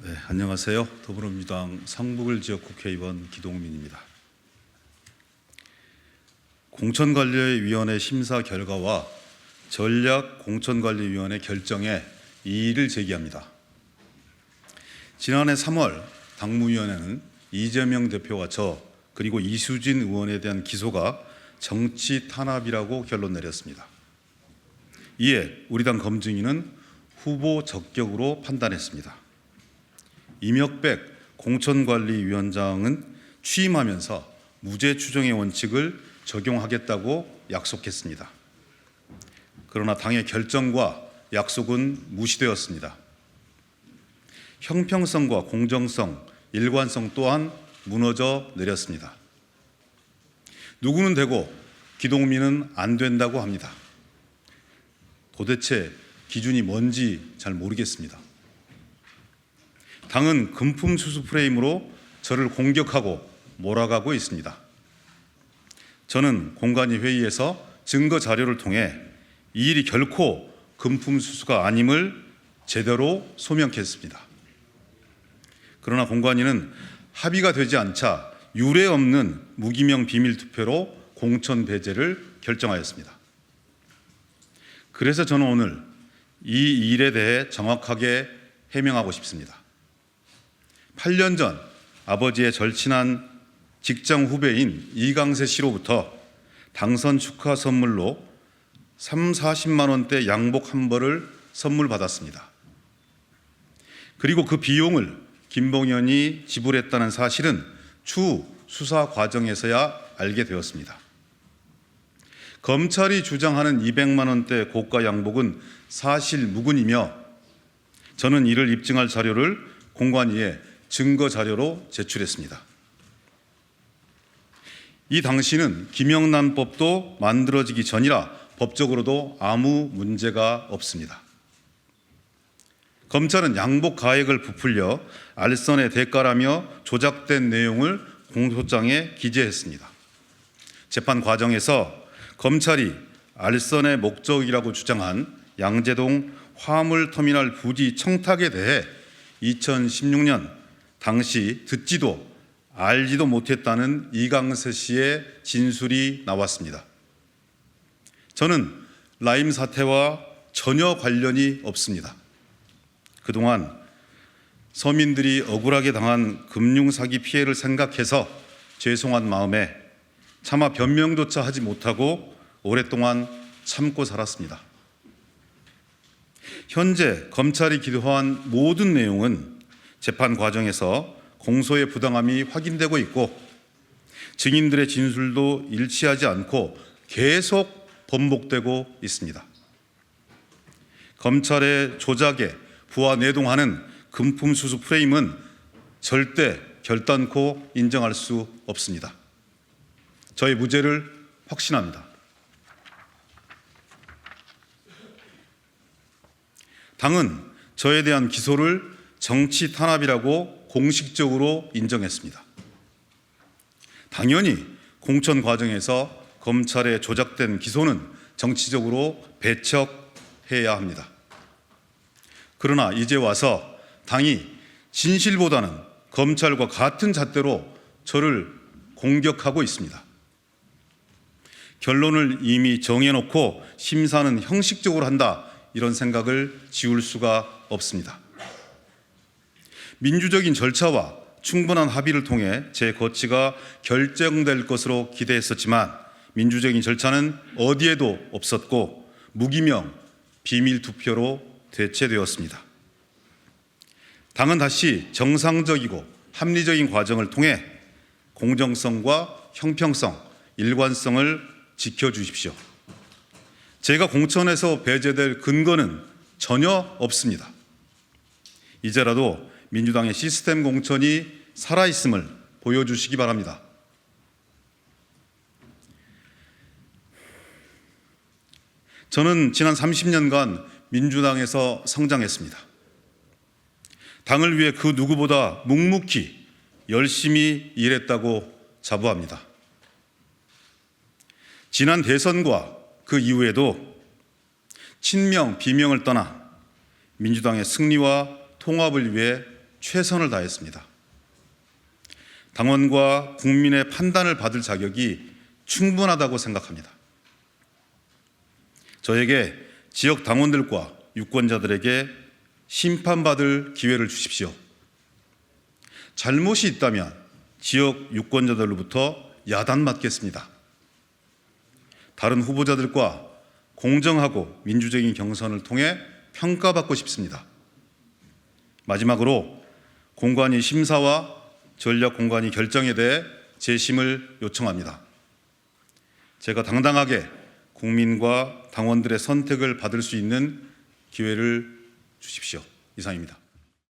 네, 안녕하세요. 더불어민주당 상북을 지역 국회의원 기동민입니다. 공천관리위원회 심사 결과와 전략공천관리위원회 결정에 이의를 제기합니다. 지난해 3월 당무위원회는 이재명 대표와 저 그리고 이수진 의원에 대한 기소가 정치 탄압이라고 결론 내렸습니다. 이에 우리 당 검증위는 후보 적격으로 판단했습니다. 이명백 공천관리위원장은 취임하면서 무죄 추정의 원칙을 적용하겠다고 약속했습니다. 그러나 당의 결정과 약속은 무시되었습니다. 형평성과 공정성, 일관성 또한 무너져 내렸습니다. 누구는 되고 기동민은 안 된다고 합니다. 도대체 기준이 뭔지 잘 모르겠습니다. 당은 금품 수수 프레임으로 저를 공격하고 몰아가고 있습니다. 저는 공관위 회의에서 증거 자료를 통해 이 일이 결코 금품 수수가 아님을 제대로 소명했습니다. 그러나 공관위는 합의가 되지 않자 유례 없는 무기명 비밀 투표로 공천 배제를 결정하였습니다. 그래서 저는 오늘 이 일에 대해 정확하게 해명하고 싶습니다. 8년 전 아버지의 절친한 직장 후배인 이강세 씨로부터 당선 축하 선물로 40만 원대 양복 한 벌을 선물 받았습니다. 그리고 그 비용을 김봉현이 지불했다는 사실은 추후 수사 과정에서야 알게 되었습니다. 검찰이 주장하는 200만 원대 고가 양복은 사실 무근이며 저는 이를 입증할 자료를 공관위에 증거 자료로 제출했습니다. 이 당시는 김영란법도 만들어지기 전이라 법적으로도 아무 문제가 없습니다. 검찰은 양복 가액을 부풀려 알선의 대가라며 조작된 내용을 공소장에 기재했습니다. 재판 과정에서 검찰이 알선의 목적이라고 주장한 양재동 화물터미널 부지 청탁에 대해 2016년 당시 듣지도 알지도 못했다는 이강세 씨의 진술이 나왔습니다. 저는 라임 사태와 전혀 관련이 없습니다. 그동안 서민들이 억울하게 당한 금융사기 피해를 생각해서 죄송한 마음에 차마 변명조차 하지 못하고 오랫동안 참고 살았습니다. 현재 검찰이 기소한 모든 내용은 재판 과정에서 공소의 부당함이 확인되고 있고 증인들의 진술도 일치하지 않고 계속 번복되고 있습니다. 검찰의 조작에 부하내동하는 금품 수수 프레임은 절대 결단코 인정할 수 없습니다. 저의 무죄를 확신합니다. 당은 저에 대한 기소를 정치 탄압이라고 공식적으로 인정했습니다. 당연히 공천 과정에서 검찰의 조작된 기소는 정치적으로 배척해야 합니다. 그러나 이제 와서 당이 진실보다는 검찰과 같은 잣대로 저를 공격하고 있습니다. 결론을 이미 정해놓고 심사는 형식적으로 한다, 이런 생각을 지울 수가 없습니다. 민주적인 절차와 충분한 합의를 통해 제 거취가 결정될 것으로 기대했었지만 민주적인 절차는 어디에도 없었고 무기명 비밀 투표로 대체되었습니다. 당은 다시 정상적이고 합리적인 과정을 통해 공정성과 형평성, 일관성을 지켜주십시오. 제가 공천에서 배제될 근거는 전혀 없습니다. 이제라도 민주당의 시스템 공천이 살아있음을 보여주시기 바랍니다. 저는 지난 30년간 민주당에서 성장했습니다. 당을 위해 그 누구보다 묵묵히 열심히 일했다고 자부합니다. 지난 대선과 그 이후에도 친명, 비명을 떠나 민주당의 승리와 통합을 위해 최선을 다했습니다. 당원과 국민의 판단을 받을 자격이 충분하다고 생각합니다. 저에게 지역 당원들과 유권자들에게 심판받을 기회를 주십시오. 잘못이 있다면 지역 유권자들로부터 야단맞겠습니다. 다른 후보자들과 공정하고 민주적인 경선을 통해 평가받고 싶습니다. 마지막으로 공관위 심사와 전략 공관위 결정에 대해 재심을 요청합니다. 제가 당당하게 국민과 당원들의 선택을 받을 수 있는 기회를 주십시오. 이상입니다.